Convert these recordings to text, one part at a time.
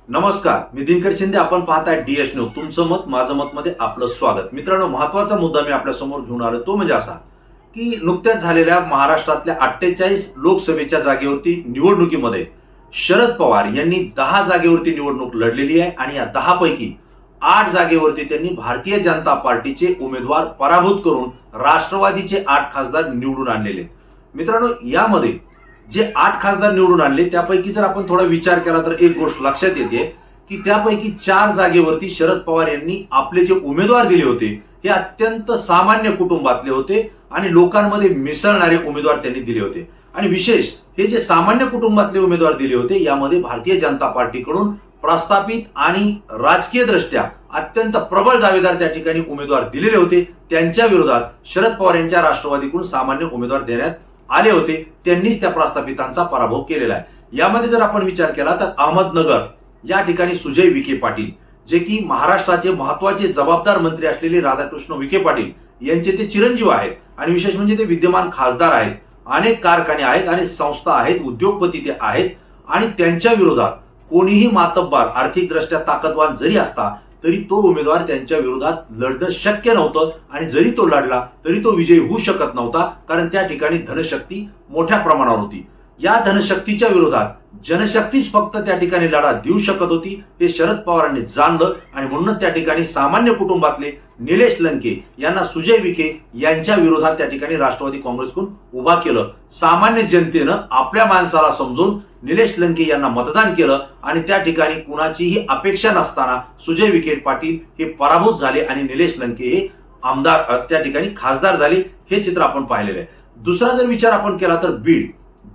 नमस्कार, मी दिनकर शिंदे. आपण पाहताय डीएस न्यूज. तुमचं मत माझं मत मध्ये आपलं स्वागत. मित्रांनो, महत्वाचा मुद्दा मी आपल्या समोर घेऊन आलो तो म्हणजे असा की नुकत्याच झालेल्या महाराष्ट्रातल्या 48 लोकसभेच्या जागेवरती निवडणुकीमध्ये शरद पवार यांनी 10 जागेवरती निवडणूक लढलेली आहे आणि या 10 पैकी 8 जागेवरती त्यांनी भारतीय जनता पार्टीचे उमेदवार पराभूत करून राष्ट्रवादीचे 8 खासदार निवडून आणलेले. मित्रांनो, यामध्ये जे 8 खासदार निवडून आणले त्यापैकी जर आपण थोडा विचार केला तर एक गोष्ट लक्षात येते की त्यापैकी 4 जागेवरती शरद पवार यांनी आपले जे उमेदवार दिले होते हे अत्यंत सामान्य कुटुंबातले होते आणि लोकांमध्ये मिसळणारे उमेदवार त्यांनी दिले होते. आणि विशेष हे जे सामान्य कुटुंबातले उमेदवार दिले होते यामध्ये भारतीय जनता पार्टीकडून प्रस्थापित आणि राजकीय दृष्ट्या अत्यंत प्रबळ दावेदार त्या ठिकाणी उमेदवार दिलेले होते. त्यांच्या विरोधात शरद पवार यांच्या राष्ट्रवादीकडून सामान्य उमेदवार देण्यात आले होते. त्यांनीच त्या प्रस्थापितांचा पराभव केलेला आहे. यामध्ये जर आपण विचार केला तर अहमदनगर या ठिकाणी सुजय विखे पाटील, जे की महाराष्ट्राचे महत्वाचे जबाबदार मंत्री असलेले राधाकृष्ण विखे पाटील यांचे ते चिरंजीव आहेत आणि विशेष म्हणजे ते विद्यमान खासदार आहेत. अनेक कारखाने आहेत आणि संस्था आहेत, उद्योगपती ते आहेत आणि त्यांच्या विरोधात कोणीही मातब्बार आर्थिकदृष्ट्या ताकदवान जरी असता तरी तो उमेदवार त्यांच्या विरोधात लढणं शक्य नव्हतं आणि जरी तो लढला तरी तो विजयी होऊ शकत नव्हता, कारण त्या ठिकाणी धनशक्ती मोठ्या प्रमाणावर होती. या धनशक्तीच्या विरोधात जनशक्तीच फक्त त्या ठिकाणी लढा देऊ शकत होती हे शरद पवारांनी जाणलं आणि म्हणून त्या ठिकाणी सामान्य कुटुंबातले निलेश लंके यांना सुजय विखे यांच्या विरोधात त्या ठिकाणी राष्ट्रवादी काँग्रेसकडून उभा केलं. सामान्य जनतेनं आपल्या माणसाला समजून निलेश लंके यांना मतदान केलं आणि त्या ठिकाणी कुणाचीही अपेक्षा नसताना सुजय विखे पाटील हे पराभूत झाले आणि निलेश लंके हे आमदार त्या ठिकाणी खासदार झाले. हे चित्र आपण पाहिलेलं आहे. दुसरा जर विचार आपण केला तर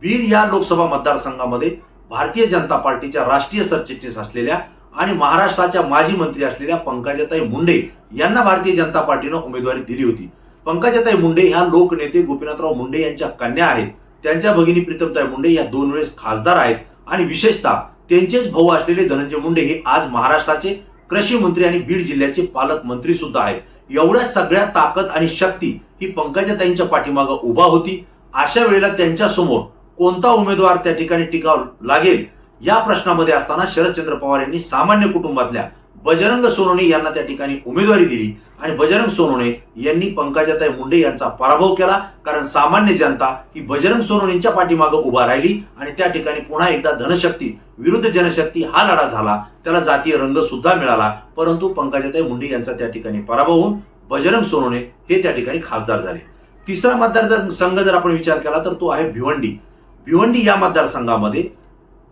बीड या लोकसभा मतदारसंघामध्ये भारतीय जनता पार्टीच्या राष्ट्रीय सरचिटणीस असलेल्या आणि महाराष्ट्राच्या माजी मंत्री असलेल्या पंकजाताई मुंडे यांना भारतीय जनता पार्टीनं उमेदवारी दिली होती. पंकजाताई मुंडे ह्या लोकनेते गोपीनाथराव मुंडे यांच्या कन्या आहेत. त्यांच्या भगिनी प्रीतमताई मुंडे या 2 वेळेस खासदार आहेत आणि विशेषतः त्यांचेच भाऊ असलेले धनंजय मुंडे हे आज महाराष्ट्राचे कृषी मंत्री आणि बीड जिल्ह्याचे पालकमंत्री सुद्धा आहेत. एवढ्या सगळ्या ताकद आणि शक्ती ही पंकजाताईंच्या पाठीमागे उभा होती. अशा वेळेला त्यांच्या समोर कोणता उमेदवार त्या ठिकाणी टिकाव लागेल या प्रश्नामध्ये असताना शरदचंद्र पवार यांनी सामान्य कुटुंबातल्या बजरंग सोनवणे यांना त्या ठिकाणी उमेदवारी दिली आणि बजरंग सोनवणे यांनी पंकजाताई मुंडे यांचा पराभव केला, कारण सामान्य जनता ही बजरंग सोनवणेंच्या पाठीमागे उभा राहिली आणि त्या ठिकाणी पुन्हा एकदा धनशक्ती विरुद्ध जनशक्ती हा लढा झाला. त्याला जातीय रंग सुद्धा मिळाला, परंतु पंकजाताई मुंडे यांचा त्या ठिकाणी पराभव होऊन बजरंग सोनवणे हे त्या ठिकाणी खासदार झाले. तिसरा मतदारसंघ जर आपण विचार केला तर तो आहे भिवंडी या मतदारसंघामध्ये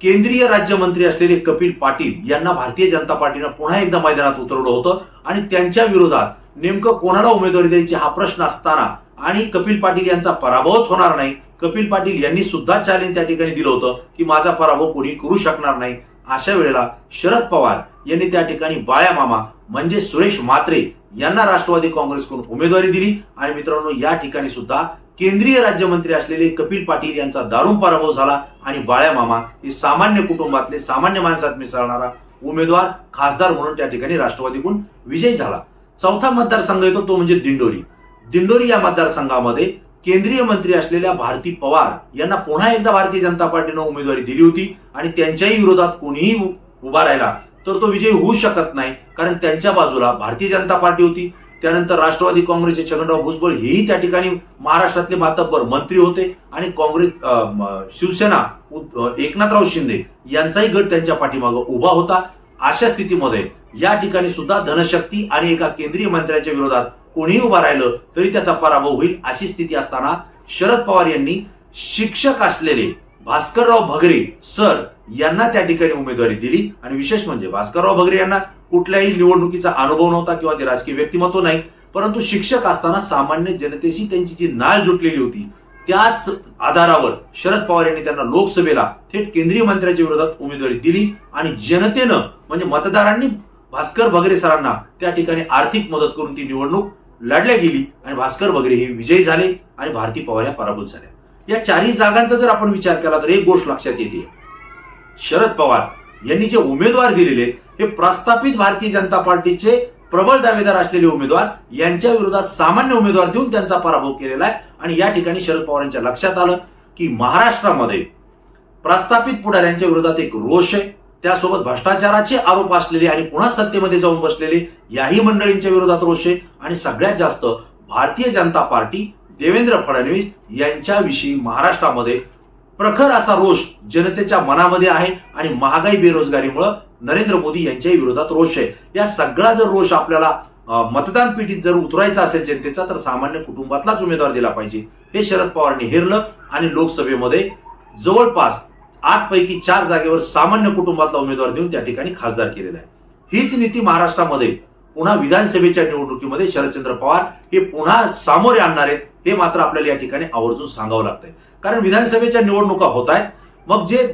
केंद्रीय राज्यमंत्री असलेले कपिल पाटील यांना भारतीय जनता पार्टीनं पुन्हा एकदा मैदानात उतरवलं होतं आणि त्यांच्या विरोधात नेमकं कोणाला उमेदवारी द्यायची हा प्रश्न असताना आणि कपिल पाटील यांचा पराभवच होणार नाही. कपिल पाटील यांनी सुद्धा चॅलेंज त्या ठिकाणी दिलं होतं की माझा पराभव कोणी करू शकणार नाही. अशा वेळेला शरद पवार यांनी त्या ठिकाणी बाळ्या मामा म्हणजे सुरेश म्हात्रे यांना राष्ट्रवादी काँग्रेसकडून उमेदवारी दिली आणि मित्रांनो, या ठिकाणी सुद्धा केंद्रीय राज्यमंत्री असलेले कपिल पाटील यांचा दारुण पराभव झाला आणि बाळ्या मामा हे सामान्य कुटुंबातले सामान्य माणसात मिसळणारा उमेदवार खासदार म्हणून त्या ठिकाणी राष्ट्रवादीकडून विजयी झाला. चौथा मतदारसंघ येतो तो म्हणजे दिंडोरी या मतदारसंघामध्ये केंद्रीय मंत्री असलेल्या भारती पवार यांना पुन्हा एकदा भारतीय जनता पार्टीनं उमेदवारी दिली होती आणि त्यांच्याही विरोधात कोणीही उभा राहिला तर तो विजयी होऊ शकत नाही, कारण त्यांच्या बाजूला भारतीय जनता पार्टी होती. त्यानंतर राष्ट्रवादी काँग्रेसचे छगनराव भुजबळ हेही त्या ठिकाणी महाराष्ट्रातले मातब्बर मंत्री होते आणि काँग्रेस शिवसेना एकनाथराव शिंदे यांचाही गट त्यांच्या पाठीमागे उभा होता. अशा स्थितीमध्ये या ठिकाणी सुद्धा धनशक्ती आणि एका केंद्रीय मंत्र्याच्या विरोधात कोणीही उभा राहिलं तरी त्याचा पराभव होईल. अशी स्थिती असताना शरद पवार यांनी शिक्षक असलेले भास्करराव भगरे सर यांना त्या ठिकाणी उमेदवारी दिली आणि विशेष म्हणजे भास्करराव भगरे यांना कुठल्याही निवडणुकीचा अनुभव नव्हता किंवा ते राजकीय व्यक्तिमत्व नाही, परंतु शिक्षक असताना सामान्य जनतेशी त्यांची जी नाळ जुटलेली होती त्याच आधारावर शरद पवार यांनी त्यांना लोकसभेला थेट केंद्रीय मंत्र्याच्या विरोधात उमेदवारी दिली आणि जनतेनं म्हणजे मतदारांनी भास्कर भगरे सरांना त्या ठिकाणी आर्थिक मदत करून ती निवडणूक लढल्या गेली आणि भास्कर भगरे हे विजयी झाले आणि भारती पवार या पराभूत झाल्या. या 4 जागांचा जर आपण विचार केला तर एक गोष्ट लक्षात येते, शरद पवार यांनी जे उमेदवार दिलेले हे प्रस्थापित भारतीय जनता पार्टीचे प्रबळ दावेदार असलेले उमेदवार यांच्या विरोधात सामान्य उमेदवार देऊन त्यांचा पराभव केलेला आहे. आणि या ठिकाणी शरद पवारांच्या लक्षात आलं की महाराष्ट्रामध्ये प्रस्थापित पुढाऱ्यांच्या विरोधात एक रोष आहे, त्यासोबत भ्रष्टाचाराचे आरोप असलेले आणि पुन्हा सत्तेमध्ये जाऊन बसलेले याही मंडळींच्या विरोधात रोष आहे. आणि सगळ्यात जास्त भारतीय जनता पार्टी, देवेंद्र फडणवीस यांच्याविषयी महाराष्ट्रामध्ये प्रखर असा रोष जनतेच्या मनामध्ये आहे. आणि महागाई, बेरोजगारीमुळे नरेंद्र मोदी यांच्याही विरोधात रोष आहे. या सगळा जर रोष आपल्याला मतदान पेटीत जर उतरायचा असेल जनतेचा, तर सामान्य कुटुंबातलाच उमेदवार दिला पाहिजे. हे शरद पवारांनी हेरलं आणि लोकसभेमध्ये जवळपास 8 पैकी 4 जागेवर सामान्य कुटुंबातला उमेदवार देऊन त्या ठिकाणी खासदार केलेला आहे. हीच नीती महाराष्ट्रामध्ये पुन्हा विधानसभेच्या निवडणुकीमध्ये शरदचंद्र पवार हे पुन्हा सामोरे आणणार आहेत. हे मात्र आपल्याला या ठिकाणी आवर्जून सांगावं लागतंय. कारण विधानसभेच्या निवडणुका होत आहेत. मग जे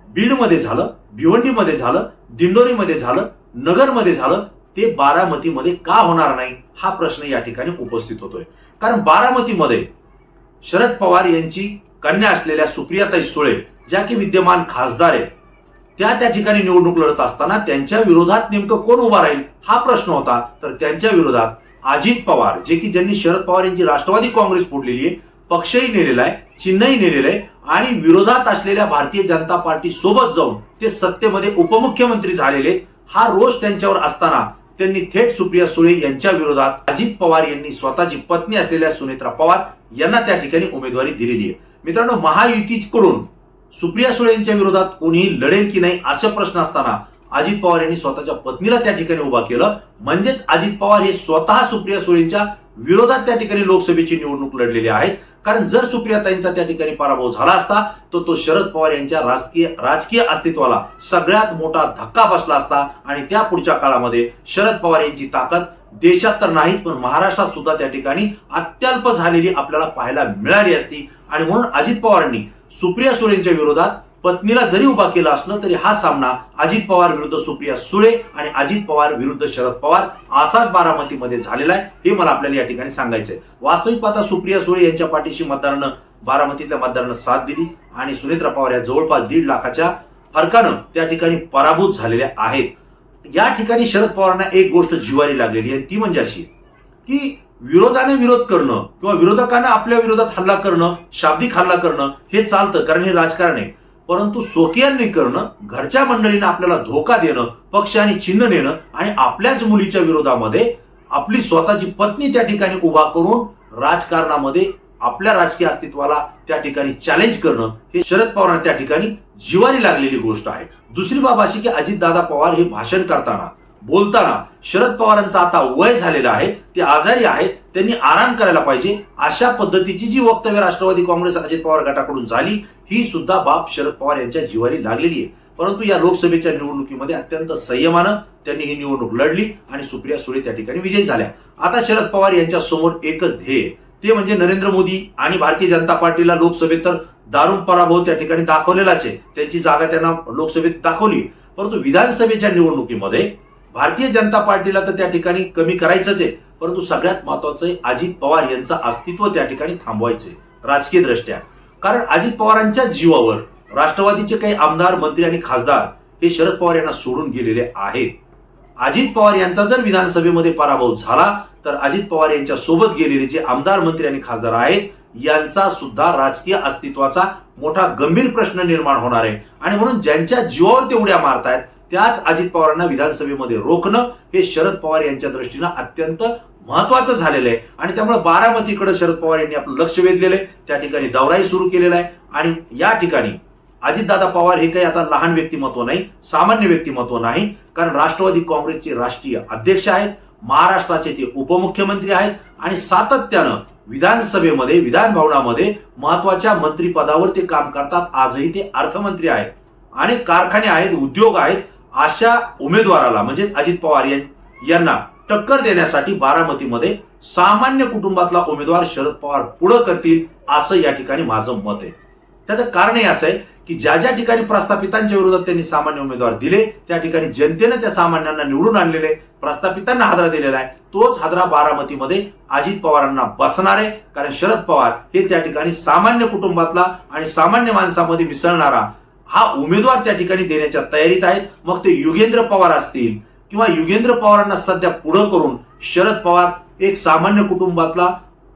बीडमध्ये झालं, भिवंडीमध्ये झालं, दिंडोरीमध्ये झालं, नगरमध्ये झालं, ते बारामतीमध्ये का होणार नाही हा प्रश्न या ठिकाणी उपस्थित होतोय. कारण बारामतीमध्ये शरद पवार यांची कन्या असलेल्या सुप्रियाताई सुळे, ज्या की विद्यमान खासदार आहेत, त्या ठिकाणी निवडणूक लढत असताना त्यांच्या विरोधात नेमकं कोण उभा राहील हा प्रश्न होता. तर त्यांच्या विरोधात अजित पवार, जे की ज्यांनी शरद पवार यांची राष्ट्रवादी काँग्रेस फोडलेली आहे, पक्षही नेलेला आहे, चिन्हही नेलेलं आहे आणि विरोधात असलेल्या भारतीय जनता पार्टी सोबत जाऊन ते सत्तेमध्ये उपमुख्यमंत्री झालेले आहेत. हा रोष त्यांच्यावर असताना त्यांनी थेट सुप्रिया सुळे यांच्या विरोधात अजित पवार यांनी स्वतःची पत्नी असलेल्या सुनेत्रा पवार यांना त्या ठिकाणी उमेदवारी दिलेली आहे. मित्रांनो, महायुतीकडून सुप्रिया सुळे यांच्या विरोधात कोणीही लढेल की नाही असा प्रश्न असताना अजित पवार यांनी स्वतःच्या पत्नीला त्या ठिकाणी उभा केलं. म्हणजेच अजित पवार हे स्वतः सुप्रिया सुळेंच्या विरोधात त्या ठिकाणी लोकसभेची निवडणूक लढलेली आहेत. कारण जर सुप्रियाताईंचा त्या ठिकाणी पराभव झाला असता तर तो शरद पवार यांच्या राजकीय अस्तित्वाला सगळ्यात मोठा धक्का बसला असता. आणि त्या पुढच्या काळामध्ये शरद पवार यांची ताकद देशात तर नाही पण महाराष्ट्रात सुद्धा त्या ठिकाणी अत्यल्प झालेली आपल्याला पाहायला मिळाली असती. आणि म्हणून अजित पवारांनी सुप्रिया सुळेंच्या विरोधात पत्नीला जरी उभा केला असलं तरी हा सामना अजित पवार विरुद्ध सुप्रिया सुळे आणि अजित पवार विरुद्ध शरद पवार असाच बारामतीमध्ये झालेला आहे. हे मला आपल्याला या ठिकाणी सांगायचंय. वास्तविक पाहता सुप्रिया सुळे यांच्या पाठीशी मतदारांना, बारामतीतल्या मतदारांना साथ दिली आणि सुनेत्रा पवार या जवळपास 1.5 लाखाच्या फरकानं त्या ठिकाणी पराभूत झालेल्या आहेत. या ठिकाणी शरद पवारांना एक गोष्ट जिव्हारी लागलेली आहे, ती म्हणजे अशी की विरोधाने विरोध करणं किंवा विरोधकांना आपल्या विरोधात हल्ला करणं, शाब्दिक हल्ला करणं हे चालतं, कारण हे राजकारण आहे. परंतु स्वकीयांनी करणं, घरच्या मंडळींना आपल्याला धोका देणं, पक्ष आणि चिन्ह नेणं आणि आपल्याच मुलीच्या विरोधामध्ये आपली स्वतःची पत्नी त्या ठिकाणी उभा करून राजकारणामध्ये आपल्या राजकीय अस्तित्वाला त्या ठिकाणी चॅलेंज करणं हे शरद पवारांना त्या ठिकाणी जिव्हारी लागलेली गोष्ट आहे. दुसरी बाब अशी की अजितदादा पवार हे भाषण करताना, बोलताना शरद पवारांचं आता वय झालेलं आहे, ते आजारी आहेत, त्यांनी आराम करायला पाहिजे अशा पद्धतीची जी वक्तव्य राष्ट्रवादी काँग्रेस अजित पवार गटाकडून झाली, ही सुद्धा बाब शरद पवार यांच्या जिव्हारी लागलेली आहे. परंतु या लोकसभेच्या निवडणुकीमध्ये अत्यंत संयमानं त्यांनी ही निवडणूक लढली आणि सुप्रिया सुळे त्या ठिकाणी विजयी झाल्या. आता शरद पवार यांच्या समोर एकच ध्येय, ते म्हणजे नरेंद्र मोदी आणि भारतीय जनता पार्टीला लोकसभेत तर दारुण पराभव त्या ठिकाणी दाखवलेलाच आहे, त्यांची जागा त्यांना लोकसभेत दाखवली. परंतु विधानसभेच्या निवडणुकीमध्ये भारतीय जनता पार्टीला तर त्या ठिकाणी कमी करायचंच आहे, परंतु सगळ्यात महत्वाचं अजित पवार यांचं अस्तित्व त्या ठिकाणी थांबवायचंय राजकीय दृष्ट्या. कारण अजित पवारांच्या जीवावर राष्ट्रवादीचे काही आमदार, मंत्री आणि खासदार हे शरद पवार यांना सोडून गेलेले आहेत. अजित पवार यांचा जर विधानसभेमध्ये पराभव झाला तर अजित पवार यांच्या सोबत गेलेले जे आमदार, मंत्री आणि खासदार आहेत यांचा सुद्धा राजकीय अस्तित्वाचा मोठा गंभीर प्रश्न निर्माण होणार आहे. आणि म्हणून ज्यांच्या जीवावर ते उड्या मारतायत त्याच अजित पवारांना विधानसभेमध्ये रोखणं हे शरद पवार यांच्या दृष्टीनं अत्यंत महत्वाचं झालेलं आहे. आणि त्यामुळे बारामतीकडे शरद पवार यांनी आपलं लक्ष वेधलेलं आहे, त्या ठिकाणी दौराही सुरू केलेला आहे. आणि या ठिकाणी अजितदादा पवार हे काही आता लहान व्यक्तिमत्व नाही, सामान्य व्यक्तिमत्व नाही, कारण राष्ट्रवादी काँग्रेसचे राष्ट्रीय अध्यक्ष आहेत, महाराष्ट्राचे ते उपमुख्यमंत्री आहेत आणि सातत्यानं विधानसभेमध्ये, विधान भवनामध्ये महत्वाच्या मंत्रिपदावर ते काम करतात. आजही ते अर्थमंत्री आहेत, अनेक कारखाने आहेत, उद्योग आहेत. अशा उमेदवाराला म्हणजे अजित पवार यांना टक्कर देण्यासाठी बारामतीमध्ये सामान्य कुटुंबातला उमेदवार शरद पवार पुढे करतील असं या ठिकाणी माझं मत आहे. त्याचं कारणही असं आहे की ज्या ज्या ठिकाणी प्रस्थापितांच्या विरोधात त्यांनी सामान्य उमेदवार दिले त्या ठिकाणी जनतेने त्या सामान्यांना निवडून आणलेले, प्रस्थापितांना हादरा दिलेला आहे. तोच हादरा बारामतीमध्ये अजित पवारांना बसणार आहे. कारण शरद पवार हे त्या ठिकाणी सामान्य कुटुंबातला आणि सामान्य माणसामध्ये मिसळणारा हा उमेदवार त्या ठिकाणी देण्याच्या तयारीत आहेत. मग ते युगेंद्र पवार असतील किंवा युगेंद्र पवारांना सध्या पुढे करून शरद पवार एक सामान्य कुटुंबातला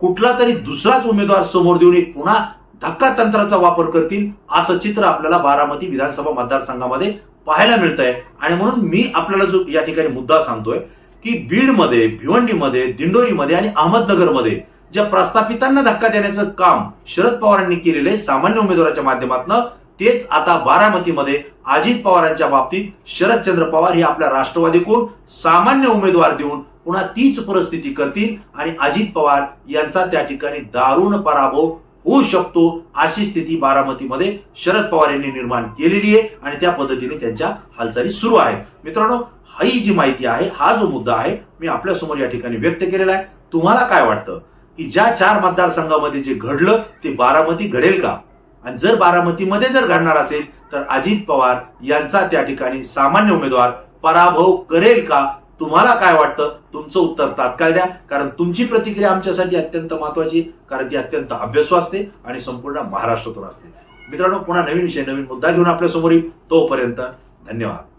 कुठला तरी दुसराच उमेदवार समोर देऊन एक पुन्हा धक्का तंत्राचा वापर करतील असं चित्र आपल्याला बारामती विधानसभा मतदारसंघामध्ये पाहायला मिळतंय. आणि म्हणून मी आपल्याला जो या ठिकाणी मुद्दा सांगतोय की बीडमध्ये, भिवंडीमध्ये, दिंडोरीमध्ये आणि अहमदनगरमध्ये ज्या प्रस्थापितांना धक्का देण्याचं काम शरद पवारांनी केलेलं आहे सामान्य उमेदवाराच्या माध्यमातून, तेच आता बारामतीमध्ये अजित पवारांच्या बाबतीत शरदचंद्र पवार हे आपल्या राष्ट्रवादीकडून सामान्य उमेदवार देऊन पुन्हा तीच परिस्थिती करतील आणि अजित पवार यांचा त्या ठिकाणी दारुण पराभव होऊ शकतो, अशी स्थिती बारामतीमध्ये शरद पवार यांनी निर्माण केलेली आहे आणि त्या पद्धतीने त्यांच्या हालचाली सुरू आहेत. मित्रांनो, ही जी माहिती आहे, हा जो मुद्दा आहे, मी आपल्या समोर या ठिकाणी व्यक्त केलेला आहे. तुम्हाला काय वाटतं की ज्या 4 मतदारसंघामध्ये जे घडलं ते बारामती घडेल का? आणि जर बारामतीमध्ये जर घडणार असेल तर अजित पवार यांचा त्या ठिकाणी सामान्य उमेदवार पराभव करेल का? तुम्हाला काय वाटतं? तुमचं उत्तर तात्काळ द्या, कारण तुमची प्रतिक्रिया आमच्यासाठी अत्यंत महत्वाची, कारण ती अत्यंत अभ्यासू असते आणि संपूर्ण महाराष्ट्रातून असते. मित्रांनो, पुन्हा नवीन विषय, नवीन मुद्दा घेऊन आपल्या समोर येईल. तोपर्यंत धन्यवाद.